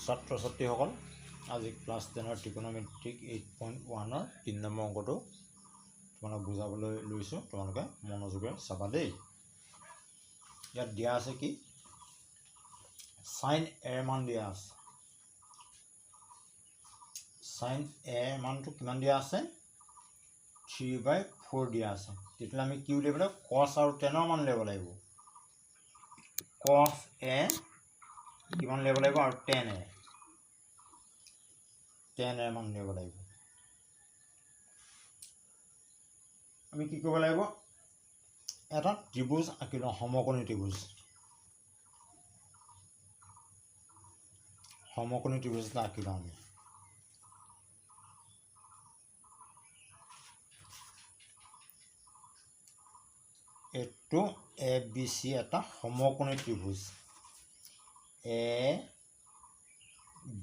ছাত্ৰ ছাত্ৰীসকল আজি ক্লাছ 10 ত্ৰিকোণমিতিক 8.1 3 নম্বৰ অংকটো তোমালোক বুজাবলৈ লৈছোঁ। তোমালোকে মনোযোগেৰে চাবা দেই। ইয়াত দিয়া আছে কি sin a মান দিয়া আছে। sin a মানটো কিমান দিয়া আছে 3/4 দিয়া আছে। তেতিয়া আমি কি উলিয়াব লাগিব cos আৰু tan মান উলিয়াব লাগিব। cos a কিমান উলিয়াব লাগিব আৰু tan a মান উলিয়াব লাগিব। আমি কি কৰিব লাগিব এটা ত্ৰিভুজ আঁকি লওঁ, সমকোণী ত্ৰিভুজ। সমকোণী ত্ৰিভুজ এটা আঁকি লওঁ আমি। এইটো এ বি চি এটা সমকোণী ত্ৰিভুজ। এ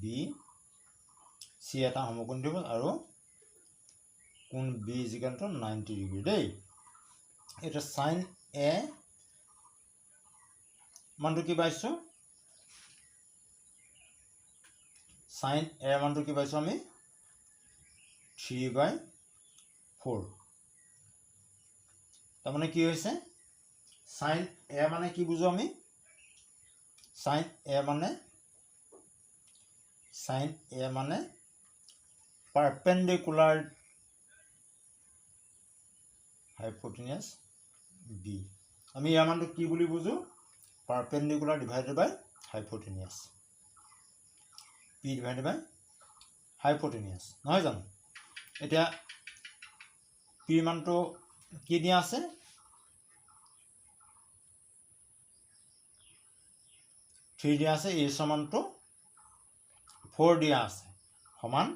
বি চি এটা সমকোণী ত্ৰিভুজ আৰু কোণ বি ইজিকেলটো 90 ডিগ্ৰী দেই। এটা sin a মানটো কি পাইছোঁ sin a মানটো কি পাইছোঁ আমি 3/4। তাৰমানে কি হৈছে sin a মানে কি বুজো আমি sin a মানে পাৰপেণ্ডিকুলাৰ হাইপোটেনিয়াছ b। আমি ইয়াৰ মানটো কি বুলি বুজো পাৰপেণ্ডিকুলাৰ ডিভাইডেড বাই হাইপোটেনিয়াছ, p ডিভাইডেড বাই হাইপোটেনিয়াছ, নহয় জানো? এতিয়া p মানটো কি দিয়া আছে 3 দিয়া আছে, h মানটো 4 দিয়া আছে, সমান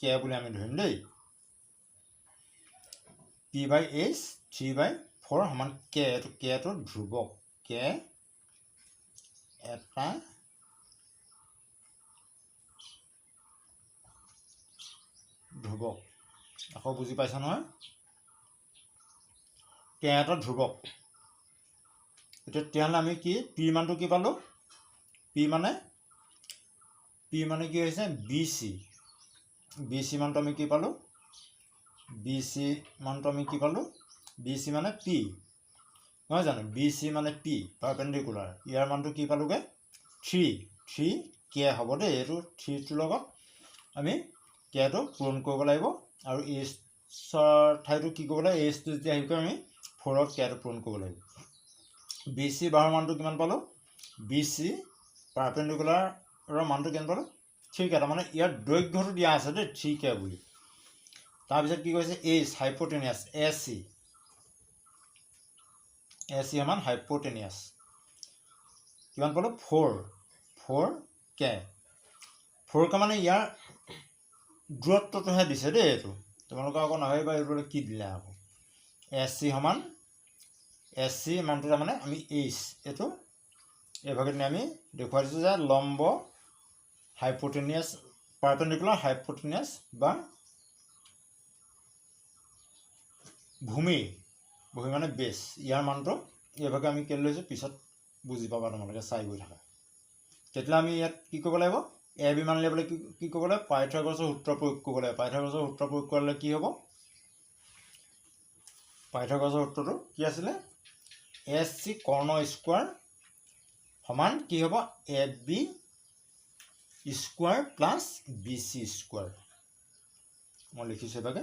k বুলি আমি ধৰিম দেই। p/h 3/4 সমান k। এইটো k টো ধ্ৰুৱক, k এটা ধ্ৰুৱক। আকৌ বুজি পাইছা নহয়? k এটা ধ্ৰুৱক। এতিয়া তেতিয়াহ'লে আমি কি p মানটো কি পালোঁ p মানে কি হৈছে BC। BC মানটো আমি কি পালোঁ BC মানটো আমি কি পালোঁ BC মানে p, নহয় জানো? BC মানে p পাৰপেণ্ডিকুলাৰ। ইয়াৰ মানটো কি পালোঁগৈ 3k হ'ব দেই। এইটো 3টোৰ লগত আমি kটো পূৰণ কৰিব লাগিব আৰু hৰ ঠাইটো কি কৰিব লাগিব hটো যেতিয়া আহিব আমি 4ত kটো পূৰণ কৰিব লাগিব। BC বাহুৰ মানটো কিমান পালোঁ BC পাৰপেণ্ডিকুলাৰৰ মানটো কিমান পালোঁ 3k। তাৰমানে ইয়াৰ দৈৰ্ঘ্যটো দিয়া আছে দেই 3k বুলি। তাৰপিছত কি কৈছে h হাইপোটেনিয়াছ AC সমান হাইপোটেনিয়াছ কিমান পালোঁ 4k। 4k মানে ইয়াৰ দূৰত্বটোহে দিছে দেই। এইটো তোমালোকে আকৌ নাভাবিবা এইটো কি দিলে আকৌ। AC সমান AC মানটো তাৰমানে আমি h এইটো এইভাগে আমি দেখুৱাই দিছোঁ যে লম্ব হাইপোটেনিয়াছ পাৰপেণ্ডিকুলাৰ হাইপোটেনিয়াছ বা ভূমি মানে বেছ। ইয়াৰ মানটো এইভাগে আমি কেলৈ লৈছোঁ পিছত বুজি পাবা তোমালোকে চাই গৈ থাকা। তেতিয়া আমি ইয়াত কি কৰিব লাগিব এ বি মান উলিয়াবলৈ কি কৰিব লাগিব পাইথাগোৰাছৰ সূত্ৰ প্ৰয়োগ কৰিব লাগিব। পাইথাগোৰাছৰ সূত্ৰ প্ৰয়োগ কৰিলে কি হ'ব পাইথাগোৰাছৰ সূত্ৰটো কি আছিলে AC কৰ্ণ স্কোৱাৰ সমান কি হ'ব AB square plus BC square. মই লিখিছোঁ এভাগে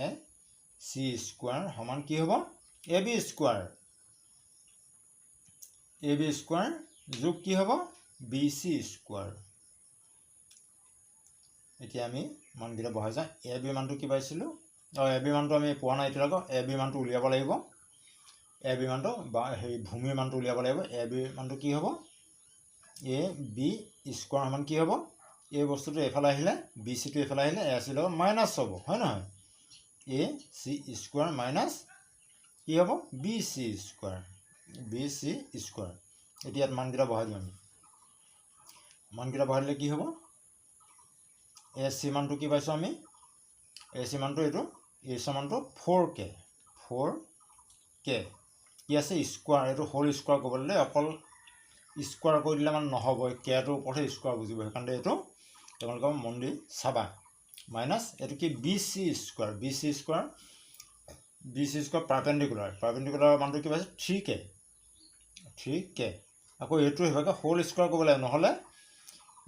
AC স্কোৱাৰ সমান কি হ'ব AB স্কোৱাৰ যোগ কি হ'ব BC স্কোৱাৰ। এতিয়া আমি মানকেইটা বহাই যাওঁ। AB মানটো কি পাইছিলোঁ AB মানটো আমি পোৱা নাই এতিয়ালৈকে। AB মানটো উলিয়াব লাগিব। AB মানটো বা সেই ভূমিৰ মানটো উলিয়াব লাগিব। AB মানটো কি হ'ব AB স্কোৱাৰ সমান কি হ'ব এই বস্তুটো এইফালে আহিলে BCটো এইফালে আহিলে AC লগত মাইনাছ হ'ব, হয় নহয়? AC স্কোৱাৰ মাইনাছ কি হ'ব BC স্কোৱাৰ। এতিয়া ইয়াত মানকেইটা বহাই দিওঁ আমি। মানকেইটা বহাই দিলে কি হ'ব AC মানটো কি পাইছোঁ আমি AC মানটো এইটো AC মানটো 4k কি আছে স্কোৱাৰ। এইটো হোল স্কোৱাৰ কৰিব দিলে অকল স্কোৱাৰ কৰি দিলে মানে নহ'ব, কেটোৰ ওপৰতহে স্কোৱাৰ বুজিব, সেইকাৰণে এইটো তোমালোকে মন দি চাবা। মাইনাছ এইটো কি B C square, B C square perpendicular মানটো কি পাইছে 3k, 3k। আকৌ এইটো সেইভাগে হোল স্কোৱাৰ কৰিব লাগিব, নহ'লে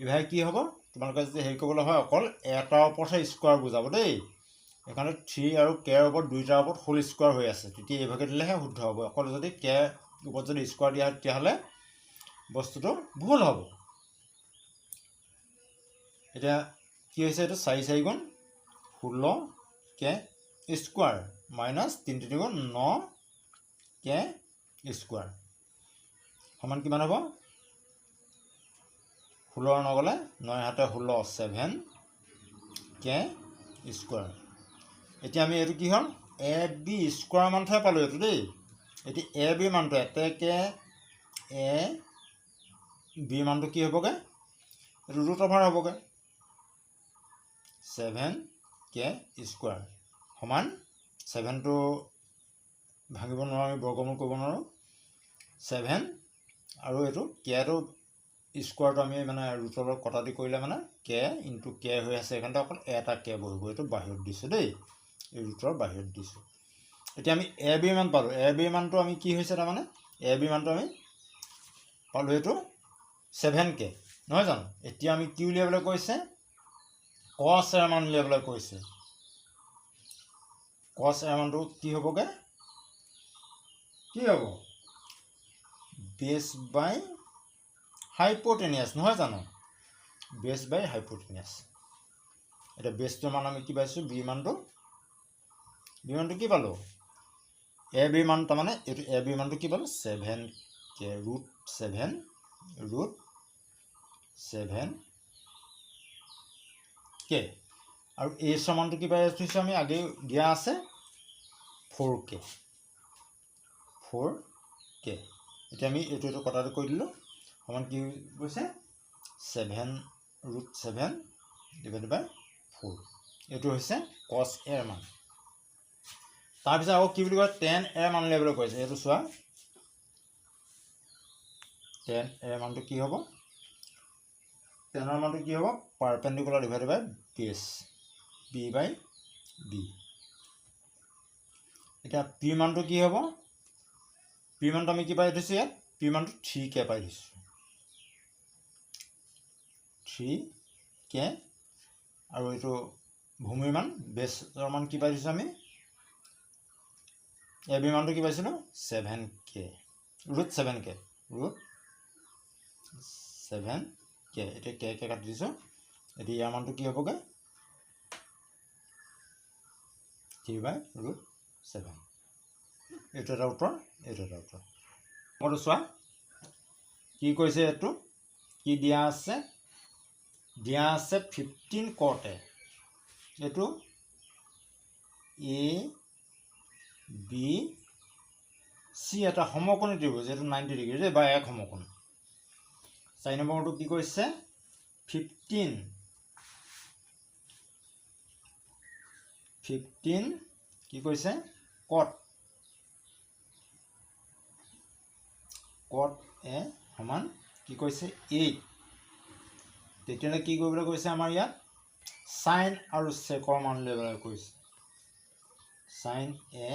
ইভাগে কি হ'ব, তোমালোকে যদি হেৰি কৰিবলৈ হয় অকল এটাৰ ওপৰতহে স্কোৱাৰ বুজাব দেই। সেইকাৰণে 3 আৰু কেৰ ওপৰত দুইটাৰ ওপৰত হোল স্কোৱাৰ হৈ আছে, তেতিয়া এইভাগে দিলেহে শুদ্ধ হ'ব। অকল যদি কেৰ ওপৰত যদি স্কোৱাৰ দিয়া হয় তেতিয়াহ'লে বস্তুটো ভুল হ'ব। এতিয়া কি হৈছে, এইটো 4 4 গুণ 16k স্কোৱাৰ মাইনাছ 3 3 গুণ 9k স্কোৱাৰ সমান কিমান হ'ব, 16 নগ'লে 9 হাতে 16 7k স্কোৱাৰ। এতিয়া আমি এইটো কি হ'ল এ বি স্কোৱাৰ মানটোহে পালোঁ এইটো দেই। এতিয়া এ বি মানটো এতেকে এ বি মানটো কি হ'বগৈ, এইটো ৰুট অভাৰ হ'বগৈ 7k স্কোৱাৰ সমান 7টো ভাঙিব নোৱাৰোঁ, আমি বৰ্গমূল কৰিব নোৱাৰোঁ 7 আৰু এইটো কেটো স্কোৱাৰটো আমি মানে ৰুটৰ লগত কটা দি কৰিলে মানে কে ইনটু কে হৈ আছে, সেইকাৰণে অকল এটা কে বহিব। এইটো বাহিৰত দিছোঁ দেই, এই ৰুটৰ বাহিৰত দিছোঁ। এতিয়া আমি এ বি মান পালোঁ, এ বি মানটো আমি কি হৈছে তাৰমানে এ বি মানটো আমি পালোঁ এইটো 7k নহয় জানো। এতিয়া আমি কি উলিয়াবলৈ কৈছে, কছ এৰ মান উলিয়াবলৈ কৈছে। কছ এৰ মানটো কি হ'বগৈ, কি হ'ব বেছ বাই হাইপোটেনিয়াছ নহয় জানো, বেছ বাই হাইপোটেনিয়াছ। এতিয়া বেছটোৰ মান আমি কি পাইছোঁ, বি মানটো কি পালোঁ, এ বি মান তাৰমানে এইটো এ বি মানটো কি পালোঁ 7k ৰুট 7 আৰু এইচৰ মানটো কি পাই থৈছোঁ আমি আগেই দিয়া আছে 4k। এতিয়া আমি এইটো কটাটো কৰি দিলোঁ সমান কি গৈছে 7 ৰুট 7 ডিভাইডেড বাই 4, এইটো হৈছে কছ এৰ মান। তাৰপিছত আকৌ কি বুলি কয় টেন এৰ মান উলিয়াবলৈ কৈছে। এইটো চোৱা টেন এৰ মানটো কি হ'ব, টেনৰ মানটো কি হ'ব পাৰপেণ্ডিকুলাৰ ডিভাইডেড বাই বেছ বি বাই বি। এতিয়া পি মানটো কি হ'ব, পি মানটো আমি কি পাই থৈছোঁ ইয়াত, পি মানটো 3k পাই থৈছোঁ 3k আৰু এইটো ভূমিৰ মান বেছৰ মান কি পাই থৈছোঁ আমি, এ বি মানটো কি পাইছিলোঁ 7k ৰুট 7k এতিয়া কে কাটি দিছোঁ। এতিয়া ইয়াৰ মানটো কি হ'বগৈ 3 বাই ৰুট 7। এইটো এটা উত্তৰ, এইটো এটা উত্তৰ। মইতো চোৱা কি কৈছে, এইটো কি দিয়া আছে, 15 cot a, এইটো এ বি চি এটা সমকোণী ত্ৰিভুজ, এইটো 90 ডিগ্ৰী দেই বা এক সমকোণ। 4 নম্বৰটো কি কৈছে 15 কি কৈছে cot a সমান কি কৈছে 8। তেতিয়াহ'লে কি কৰিবলৈ কৈছে, আমাৰ ইয়াত সাইন আৰু সেকৰ মান উলিয়াবলৈ কৈছে। সাইন এ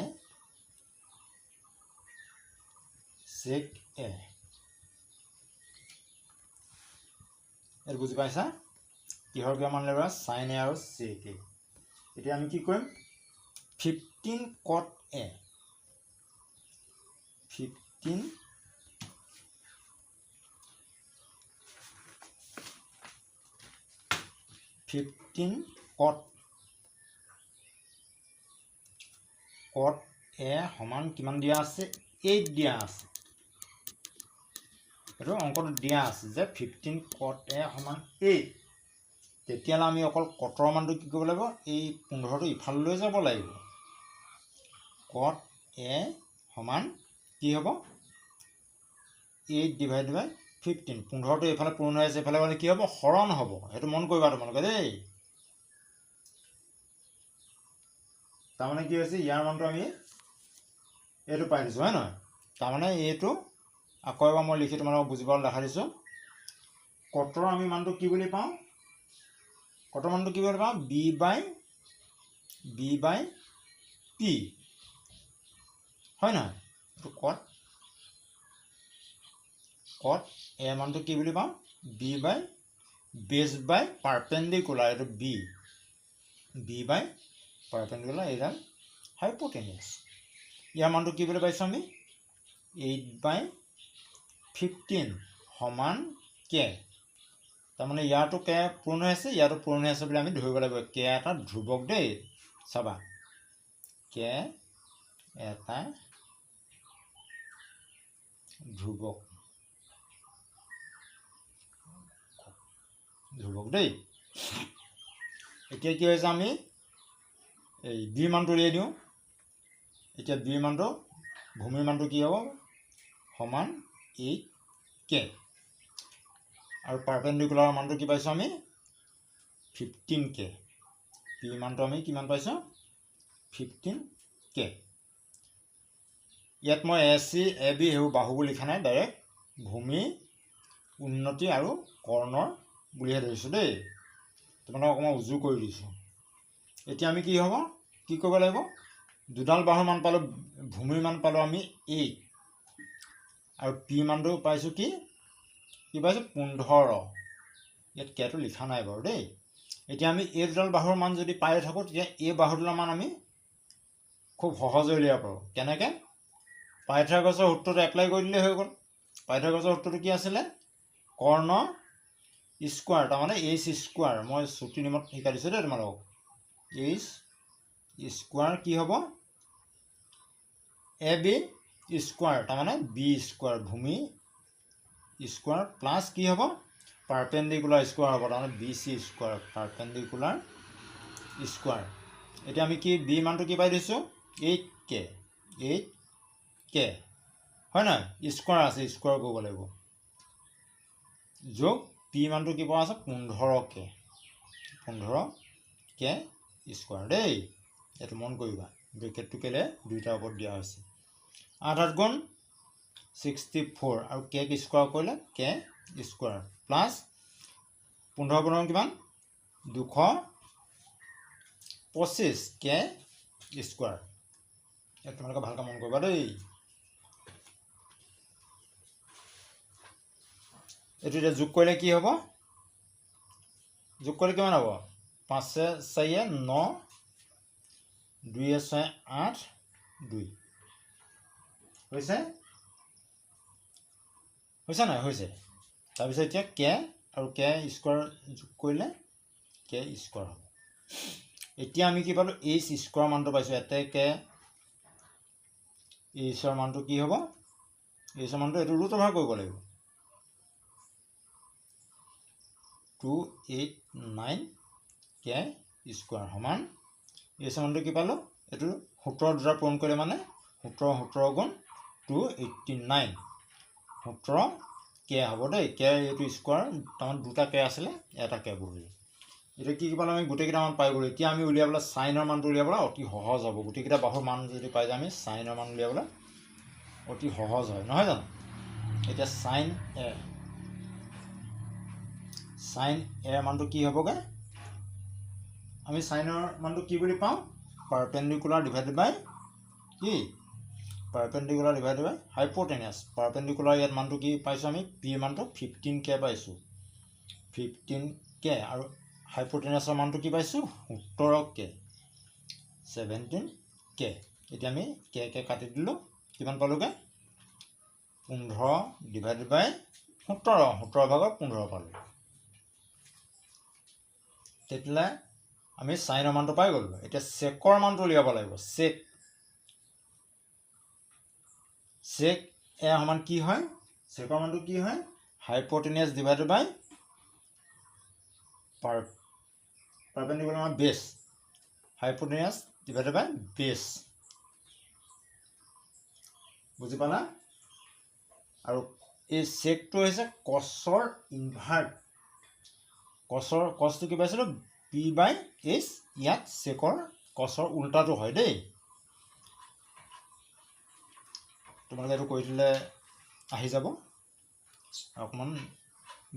সেক এ, এইটো বুজি পাইছা, কিহৰ কিহৰ মান উলিয়াব, সাইন এ আৰু সেক এ। এতিয়া আমি কি কৰিম 15 cot a 15 cot a সমান কিমান দিয়া আছে 8 দিয়া আছে। এইটো অংকটো দিয়া আছে যে 15 cot a সমান 8। তেতিয়াহ'লে আমি অকল কটৰ মানটো কি কৰিব লাগিব, এই 15টো ইফাললৈ যাব লাগিব। cot a সমান কি হ'ব 8 ডিভাইডেড বাই 15। 15টো এইফালে পূৰণ হৈ আছে, এইফালে মানে কি হ'ব হৰণ হ'ব, সেইটো মন কৰিবা তোমালোকে দেই। তাৰমানে কি হৈছে ইয়াৰ মানটো আমি এইটো পাই দিছোঁ হয় নহয়, তাৰমানে এইটো আকৌ এবাৰ মই লিখি তোমালোকক বুজিবলৈ দেখা দিছোঁ কটৰ আমি মানটো কি বুলি পাওঁ কটৰ মানটো কি বুলি পাওঁ বি বাই পি হয় নহয় এইটো কট এ মানটো কি বুলি পাওঁ বি বাই বেছ বাই পাৰ্পেণ্ডিকুলাৰ এইটো বি বাই পাৰ্পেণ্ডিকুলাৰ এইডাল হাইপোটেনিয়াছ ইয়াৰ মানটো কি বুলি পাইছোঁ আমি 8/15 সমান কে তাৰমানে ইয়াতো কে পূৰণ হৈ আছে ইয়াতো পূৰণ হৈ আছে বুলি আমি ধৰিব লাগিব কে এটা ধ্ৰুৱক দেই চাবা কে এটা ধ্ৰুৱক দেই এতিয়া কি হৈছে আমি এই বি মানটো উলিয়াই দিওঁ এতিয়া বি মানটো ভূমিৰ মানটো কি হ'ব সমান 8K আৰু পাৰ্পেণ্ডিকুলাৰৰ মানটো কি পাইছোঁ আমি 15K পি মানটো আমি কিমান পাইছোঁ 15K ইয়াত মই AC AB সেইবোৰ বাহুবোৰ লিখা নাই ডাইৰেক্ট ভূমি উন্নতি আৰু কৰ্ণৰ বুলিহে ধৰিছোঁ দেই তোমালোকক অকণমান উজু কৰি দিছোঁ এতিয়া আমি কি হ'ব কি কৰিব লাগিব দুডাল বাহুৰ মান পালোঁ ভূমিৰ মান পালোঁ আমি 8 আৰু পি মানটো পাইছোঁ কি পাইছোঁ 15 ইয়াত কেটো লিখা নাই বাৰু দেই এতিয়া আমি এই দুডাল বাহুৰ মান যদি পাই থাকোঁ তেতিয়া এই বাহুডালৰ মান আমি খুব সহজে উলিয়াব পাৰোঁ কেনেকৈ পাইথাগোৰাছৰ সূত্ৰটো এপ্লাই কৰি দিলেই হৈ গ'ল পাইথাগোৰাছৰ সূত্ৰটো কি আছিলে কৰ্ণ স্কোৱাৰ তাৰমানে এইচ স্কোৱাৰ মই চুটি নিমত শিকাই দিছোঁ দেই তোমালোকক এইচ স্কোৱাৰ কি হ'ব এ বি স্কোৱাৰ তাৰমানে বি স্কোৱাৰ ভূমি স্কোৱাৰ প্লাছ কি হ'ব পাৰ্পেণ্ডিকুলাৰ স্কোৱাৰ হ'ব তাৰমানে B C square perpendicular square এতিয়া আমি কি বি মানটো কি পাই দিছোঁ 8K হয় নহয় স্কোৱাৰ আছে স্কোৱাৰ কৰিব লাগিব যোগ পি মানটো কি পোৱা আছে 15K স্কোৱাৰ দেই এইটো মন কৰিবা ব্ৰেকেটটো কেলে দুইটাৰ ওপৰত দিয়া হৈছে 8 গুণ 64 আৰু কে স্কোৱাৰ কৰিলে কে স্কোৱাৰ প্লাছ 15 কিমান 225 কে স্কোৱাৰ ইয়াত তোমালোকে ভালকৈ মন কৰিবা দেই এইটো এতিয়া যোগ কৰিলে কি হ'ব যোগ কৰিলে কিমান হ'ব 5 4 9 2 6 8 2 হৈছে নাই হৈছে তাৰপিছত এতিয়া কে আৰু কে স্কোৱাৰ যোগ কৰিলে কে স্কোৱাৰ হ'ব এতিয়া আমি কি পালোঁ এইচ স্কোৱাৰ মানটো পাইছোঁ ইয়াতে কে এইচৰ মানটো কি হ'ব এইচৰ মানটো এইটো ৰুট অভাৰ কৰিব লাগিব 289 কে স্কোৱাৰ সমান এইচৰ মানটো কি পালোঁ এইটো 17 দুটা পূৰণ কৰিলে মানে 17 গুণ 289 17 কে হ'ব দেই কে এইটো স্কোৱাৰ তাৰমানে দুটা কে আছিলে এটা কে বহিলে এতিয়া কি পালোঁ আমি গোটেইকেইটা মান পাই গ'লোঁ এতিয়া আমি উলিয়াবলৈ চাইনৰ মানটো উলিয়াবলৈ অতি সহজ হ'ব গোটেইকেইটা বাহুৰ মান যদি পাই যাওঁ আমি চাইনৰ মান উলিয়াবলৈ অতি সহজ হয় নহয় জানো এতিয়া চাইন এ মানটো কি হ'বগৈ আমি চাইনৰ মানটো কি বুলি পাওঁ পাৰ্পেণ্ডিকুলাৰ ডিভাইডেড বাই কি পাৰ্পেণ্ডিকুলাৰ ডিভাইডেড বাই হাইপোটেনিয়াছ পাৰ্পেণ্ডিকুলাৰ ইয়াত মানটো কি পাইছোঁ আমি পি মানটো 15K পাইছোঁ 15K আৰু হাইপোটেনিয়াছৰ মানটো কি পাইছোঁ 17K 17K এতিয়া আমি কে কাটি দিলোঁ কিমান পালোঁগৈ 15 ডিভাইডেড বাই 17 ভাগত 15 পালোঁ তেতিয়াহ'লে আমি চাইনৰ মানটো পাই গ'লোঁ এতিয়া চেকৰ মানটো উলিয়াব লাগিব চেক এ সমান কি হয় চেকৰ মানটো কি হয় হাইপোটেনিয়াছ ডিভাইডেড বাই পাৰ্পেণ্ডিকুলাৰ আমাৰ বেছ হাইপোটেনিয়াছ ডিভাইডেড বাই বেছ বুজি পালা আৰু এই চেকটো হৈছে কছৰ ইনভাৰ্ট কছটো কি পাইছিলোঁ পি বাই এইচ ইয়াত চেকৰ কছৰ উল্টাটো হয় দেই তোমালোকে এইটো কৰি দিলে আহি যাব অকণমান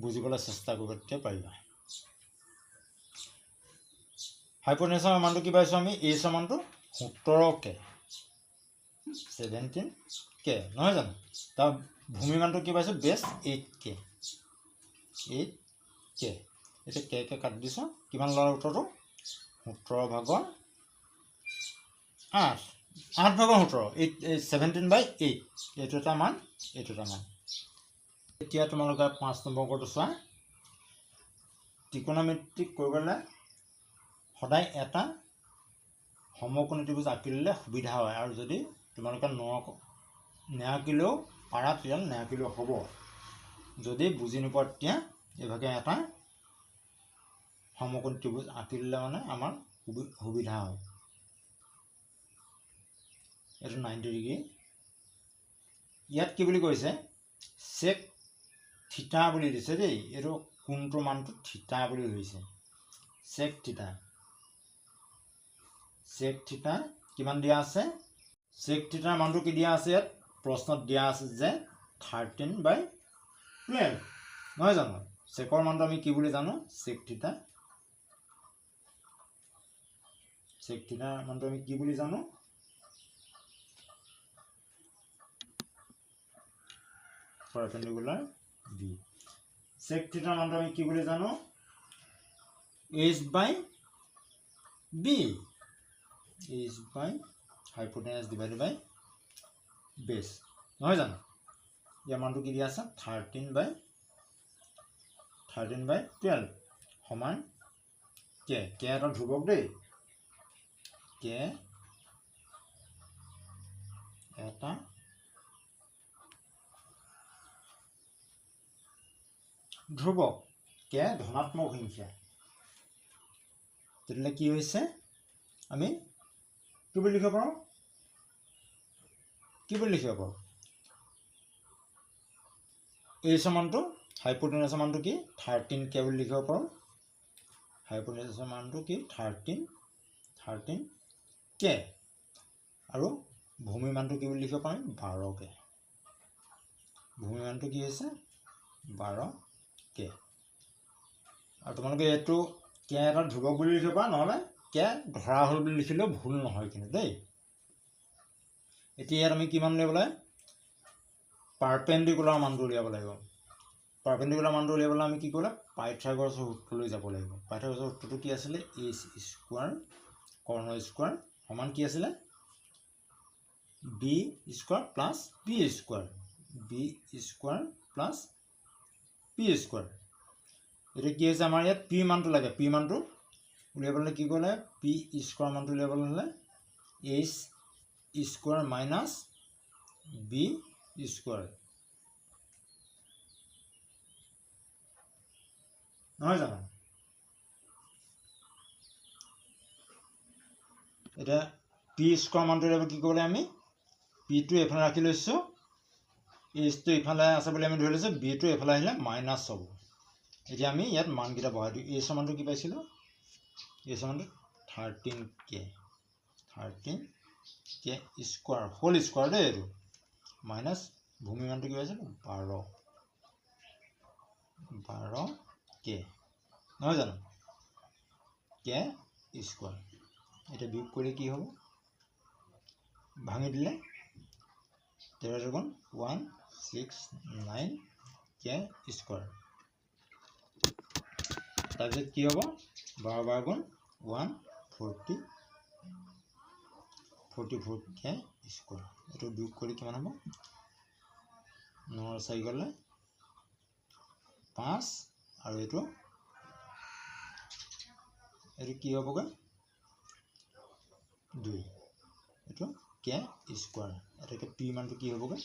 বুজিবলৈ চেষ্টা কৰিব তেতিয়া পাৰিবা হাইপোটেনাছৰ মানটো কি পাইছোঁ আমি এইচৰ মানটো 17K 17K নহয় জানো তাৰ ভূমি মানটো কি পাইছোঁ বেছ 8K এতিয়া কে কাটি দিছোঁ কিমান ল'ৰা উত্তৰটো 17/8 8/17 17/8 এইটো এটা মান এইটো এটা মান এতিয়া তোমালোকে 5 নম্বৰ কোডটো চোৱা ত্ৰিকোণমিতিক কৰিবলৈ সদায় এটা সমকোণী ত্ৰিভুজ আঁকি ল'লে সুবিধা হয় আৰু যদি তোমালোকে নেআঁকিলেও পাৰা তেতিয়া নেআঁকিলেও হ'ব যদি বুজি নোপোৱা তেতিয়া এইভাগে এটা সমকোণী ত্ৰিভুজ আঁকি ল'লে মানে আমাৰ সুবিধা হয় এইটো 90 ডিগ্ৰী ইয়াত কি বুলি কৈছে চেক থিটা বুলি দিছে দেই এইটো কোণটোৰ মানটো থিটা বুলি ধৰিছে চেক থিটা কিমান দিয়া আছে চেক থিটাৰ মানটো কি দিয়া আছে ইয়াত প্ৰশ্নত দিয়া আছে যে 13/12 নহয় জানো চেকৰ মানটো আমি কি বুলি জানো চেক থিটাৰ মানটো আমি কি বুলি জানো পাৰপেণ্ডিকুলাৰ বি চেক থিটাৰ মানটো আমি কি বুলি জানো h/b হাইপোটেনাছ ডিভাইডেড বাই বেছ নহয় জানো ইয়াৰ মানটো কি দিয়া আছে 13/12 সমান কে এটা ধ্ৰুৱক দেই কে এটা ধ্ৰুৱক কে ধনাত্মক সংখ্যা তেতিয়াহ'লে কি হৈছে আমি কি বুলি লিখিব পাৰোঁ এইচৰ মানটো হাইপোটেনাছৰ মানটো কি 13K বুলি লিখিব পাৰোঁ হাইপোটেনাছৰ মানটো কি 13K আৰু ভূমি মানটো কি বুলি লিখিব পাৰিম 12K ভূমি মানটো কি হৈছে 12K আৰু তোমালোকে এইটো কে এটা ধ্ৰুৱক বুলি লিখিব পাৰা নহ'লে কে ধৰা হ'ল বুলি লিখিলেও ভুল নহয় কিন্তু দেই এতিয়া ইয়াত আমি কিমান উলিয়াব লাগে পাৰপেণ্ডিকুলাৰ মানটো উলিয়াব লাগিব পাৰপেণ্ডিকুলাৰ মানটো উলিয়াবলৈ আমি কি কৰিলে পাইথাগোৰাছৰ সূত্ৰলৈ যাব লাগিব পাইথাগোৰাছৰ সূত্ৰটো কি আছিলে a² কৰ্ণ স্কোৱাৰ সমান কি আছিলে b² plus p² plus p² এইটো কি হৈছে আমাৰ ইয়াত পি মানটো লাগে পি মানটো উলিয়াবলৈ কি কৰিলে p² মানটো উলিয়াবলৈ হ'লে h² মাইনাছ b² নহয় জানো এতিয়া p² মানটো উলিয়াব কি কৰিলে আমি পিটো এফালে ৰাখি লৈছোঁ এইচটো ইফালে আছে বুলি আমি ধৰি লৈছোঁ বিটো এফালে আহিলে মাইনাছ হ'ব এতিয়া আমি ইয়াত মানকেইটা বহাই দিওঁ এইচৰ মানটো কি পাইছিলোঁ এইচৰ মানটো 13K স্কোৱাৰ হোল স্কোৱাৰ দেই এইটো মাইনাছ ভূমি মানটো কি পাইছিলোঁ 12K নহয় জানো K স্কোৱাৰ এতিয়া বিয়োগ কৰি কি হ'ব ভাঙি দিলে 13 × 169 K স্কোৱাৰ তাৰপিছত কি হ'ব 12 × 144 K স্কোৱাৰ এইটো বিয়োগ কৰি কিমান হ'ব 9 4 গ'লে 5 আৰু এইটো কি হ'বগৈ 2 এইটো K স্কোৱাৰ এটাকে পি মানটো কি হ'বগৈ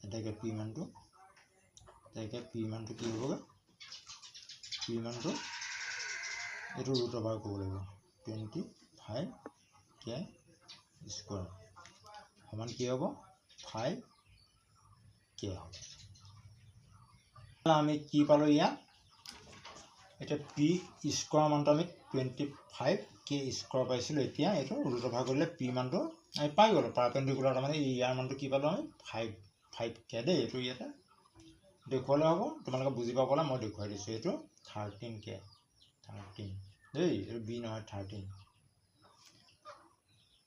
এটাকে পি মানটো কি হ'বগৈ পি মানটো এইটো ৰুট অভাৰ কৰিব লাগিব 25K স্কোৱাৰ সমান কি হ'ব 5K হ'ব আমি কি পালোঁ ইয়াত এতিয়া p² মানটো আমি 25K স্কোৱাৰ পাইছিলোঁ এতিয়া এইটো ৰুট অভাৰ কৰিলে পি মানটো আমি পাই গ'লোঁ পাৰপেণ্ডিকুলাৰ তাৰমানে ইয়াৰ মানটো কি পালোঁ আমি 5k দেই এইটো ইয়াতে দেখুৱালে হ'ব তোমালোকে বুজি পাবলৈ মই দেখুৱাই দিছোঁ এইটো 13k 13 দেই এইটো b নহয় 13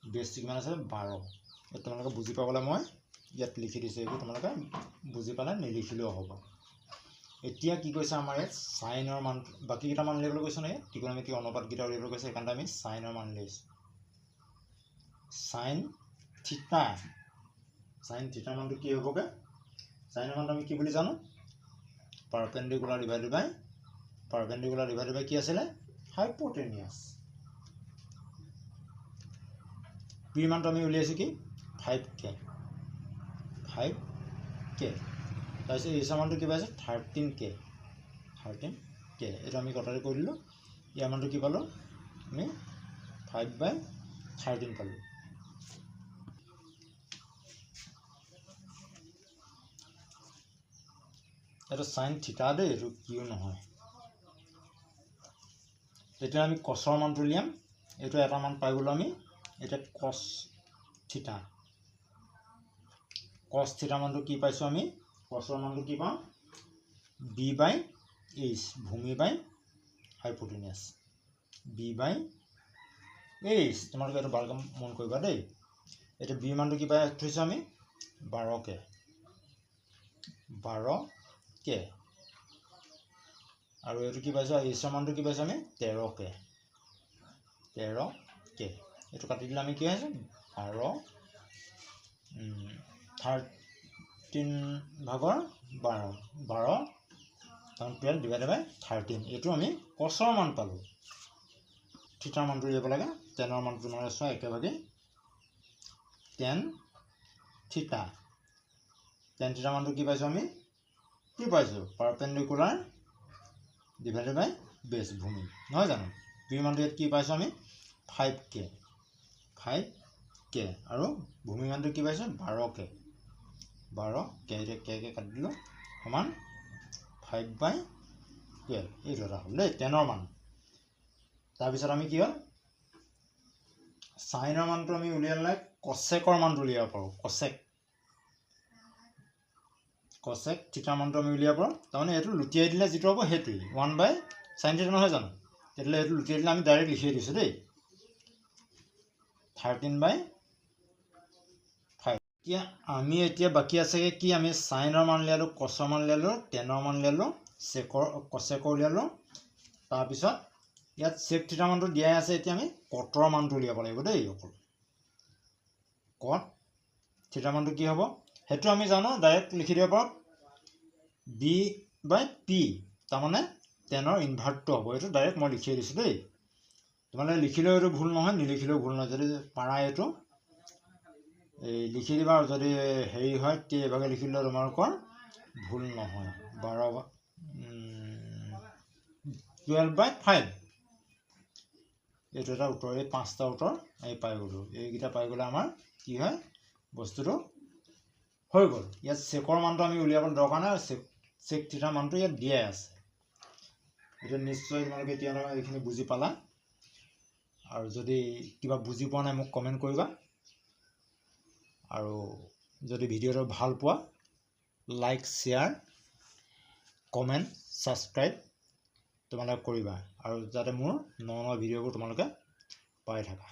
বেছ কিমান আছে 12 এই তোমালোকে বুজি পাবলৈ মই ইয়াত লিখি দিছোঁ এইটো তোমালোকে বুজি পালে নিলিখিলেও হ'ব এতিয়া কি কৈছে আমাৰ ইয়াত সাইনৰ মান বাকি কিটা মান উলিয়াবলৈ কৈছে নহয় ত্ৰিকোণমিতিক অনুপাত কিটা উলিয়াবলৈ কৈছে সেইকাৰণে আমি সাইনৰ মান লৈছো সাইন থিটা মানটো কি হ'বগে সাইনৰ মানটো আমি কি বুলি জানো পাৰপেন্ডিকুলাৰ ডিভাইডেড বাই কি আছিলে হাইপোটেনিয়াছ পি মানটো আমি উলিয়াইছো কি 5k তাৰপিছত এই মানটো কি পাইছে 13k এইটো আমি কটাৰি কৰি দিলোঁ ইয়াৰ মানটো কি পালোঁ আমি 5/13 পালোঁ এইটো সাইন থিটা দেই এইটো কিউ নহয় এতিয়া আমি কছৰ মানটো উলিয়াম এইটো এটা মান পাই গ'লো আমি এটা কছ থিটা মানটো কি পাইছো আমি কছৰ মানটো কি পাম b/h ভূমি বাই হাইপোটেনিয়াছ b/h তোমালোকে এইটো ভালকৈ মন কৰিবা দেই এইটো b মানটো কি পাই থৈছো আমি 12k আৰু এইটো কি পাইছো h মানটো কি পাইছো আমি 13k এইটো কাটি দিলে আমি কি হৈছে 13 ভাগৰ 12 12 ডিভাইডেড বাই 13 এইটো আমি কছৰ মান পালোঁ থিটাৰ মানটো উলিয়াব লাগে টেনৰ মানটো তোমালোকে চোৱা একেভাগে টেন থিটা মানটো কি পাইছোঁ আমি কি পাইছোঁ পাৰপেন্ডিকুলাৰ ডিভাইডেড বাই বেছ ভূমি নহয় জানো পি মানটো ইয়াত কি পাইছোঁ আমি 5k আৰু ভূমি মানটো কি পাইছোঁ 12k এতিয়া কাটি দিলোঁ সমান 5/12 এইটো এটা হ'ল দেই টেনৰ মান তাৰপিছত আমি কি হ'ল সাইনৰ মানটো আমি উলিয়ালে কছেকৰ মানটো উলিয়াব পাৰোঁ কছেক থিটাৰ মানটো আমি উলিয়াব পাৰোঁ তাৰমানে এইটো লুটিয়াই দিলে যিটো হ'ব সেইটোৱেই 1/sin থিটা নহয় জানো তেতিয়াহ'লে এইটো লুটিয়াই দিলে আমি ডাইৰেক্ট লিখিয়ে দিছোঁ দেই 13/5 আমি এতিয়া বাকী আছেগে কি আমি সাইনৰ মান উলিয়ালোঁ কছৰ মান উলিয়ালোঁ টেনৰ মান উলিয়ালোঁ কছেকৰ উলিয়ালোঁ তাৰপিছত ইয়াত সেক থিটা মানটো দিয়াই আছে এতিয়া আমি কটৰ মানটো উলিয়াব লাগিব দেই অকল কট থিটা মানটো কি হ'ব সেইটো আমি জানো ডাইৰেক্ট লিখি দিব পাৰোঁ b/p তাৰমানে টেনৰ ইনভাৰ্টটো হ'ব এইটো ডাইৰেক্ট মই লিখিয়ে দিছোঁ দেই তোমালোকে লিখিলেও এইটো ভুল নহয় নিলিখিলেও ভুল নহয় যদি পাৰা এইটো এই লিখি দিবা আৰু যদি হেৰি হয় তে এভাগে লিখিলেও তোমালোকৰ ভুল নহয় 12/5 এইটো এটা উত্তৰ এই 5টা উত্তৰ এই পাই গ'লোঁ এইকেইটা পাই গ'লে আমাৰ কি হয় বস্তুটো হৈ গ'ল ইয়াত সেকৰ মানটো আমি উলিয়াব দৰকাৰ নাই সেক থিটাৰ মানটো ইয়াত দিয়াই আছে এইটো নিশ্চয় তোমালোকে এতিয়া এইখিনি বুজি পালা আৰু যদি কিবা বুজি পোৱা নাই মোক কমেণ্ট কৰিবা আৰু যদি ভিডিঅ'টো ভাল পোৱা লাইক শ্বেয়াৰ কমেণ্ট ছাবস্ক্ৰাইব তোমালোকে কৰিবা আৰু যাতে মোৰ নতুন ভিডিঅ'বোৰ তোমালোকে পাই থাকা